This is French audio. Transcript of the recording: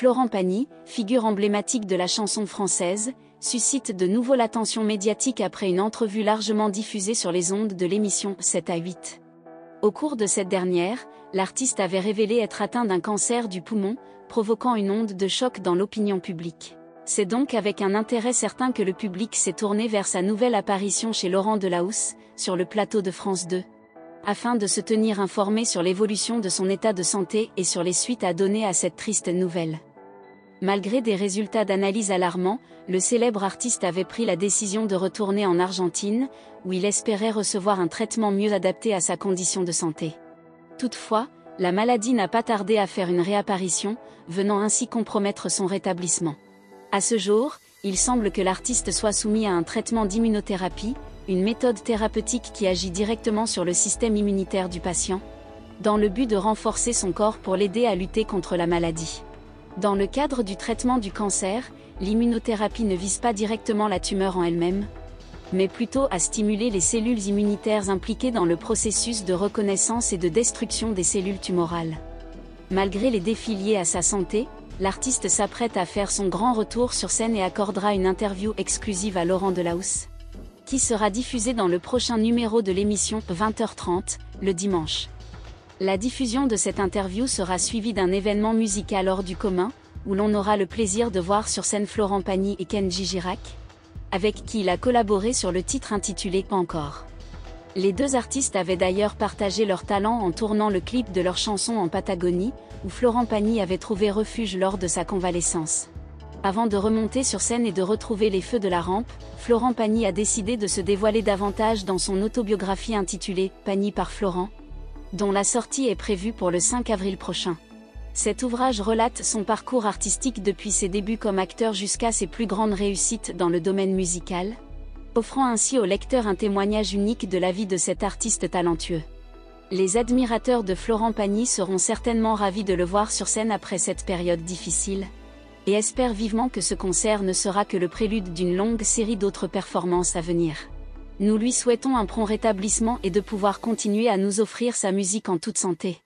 Florent Pagny, figure emblématique de la chanson française, suscite de nouveau l'attention médiatique après une entrevue largement diffusée sur les ondes de l'émission 7 à 8. Au cours de cette dernière, l'artiste avait révélé être atteint d'un cancer du poumon, provoquant une onde de choc dans l'opinion publique. C'est donc avec un intérêt certain que le public s'est tourné vers sa nouvelle apparition chez Laurent Delahousse, sur le plateau de France 2. Afin de se tenir informé sur l'évolution de son état de santé et sur les suites à donner à cette triste nouvelle. Malgré des résultats d'analyse alarmants, le célèbre artiste avait pris la décision de retourner en Argentine, où il espérait recevoir un traitement mieux adapté à sa condition de santé. Toutefois, la maladie n'a pas tardé à faire une réapparition, venant ainsi compromettre son rétablissement. À ce jour, il semble que l'artiste soit soumis à un traitement d'immunothérapie, une méthode thérapeutique qui agit directement sur le système immunitaire du patient, dans le but de renforcer son corps pour l'aider à lutter contre la maladie. Dans le cadre du traitement du cancer, l'immunothérapie ne vise pas directement la tumeur en elle-même, mais plutôt à stimuler les cellules immunitaires impliquées dans le processus de reconnaissance et de destruction des cellules tumorales. Malgré les défis liés à sa santé, l'artiste s'apprête à faire son grand retour sur scène et accordera une interview exclusive à Laurent Delahousse, qui sera diffusée dans le prochain numéro de l'émission 20h30, le dimanche. La diffusion de cette interview sera suivie d'un événement musical hors du commun, où l'on aura le plaisir de voir sur scène Florent Pagny et Kenji Girac, avec qui il a collaboré sur le titre intitulé « Encore ». Les deux artistes avaient d'ailleurs partagé leur talent en tournant le clip de leur chanson en Patagonie, où Florent Pagny avait trouvé refuge lors de sa convalescence. Avant de remonter sur scène et de retrouver les feux de la rampe, Florent Pagny a décidé de se dévoiler davantage dans son autobiographie intitulée « Pagny par Florent », dont la sortie est prévue pour le 5 avril prochain. Cet ouvrage relate son parcours artistique depuis ses débuts comme acteur jusqu'à ses plus grandes réussites dans le domaine musical, offrant ainsi au lecteur un témoignage unique de la vie de cet artiste talentueux. Les admirateurs de Florent Pagny seront certainement ravis de le voir sur scène après cette période difficile, et espèrent vivement que ce concert ne sera que le prélude d'une longue série d'autres performances à venir. Nous lui souhaitons un prompt rétablissement et de pouvoir continuer à nous offrir sa musique en toute santé.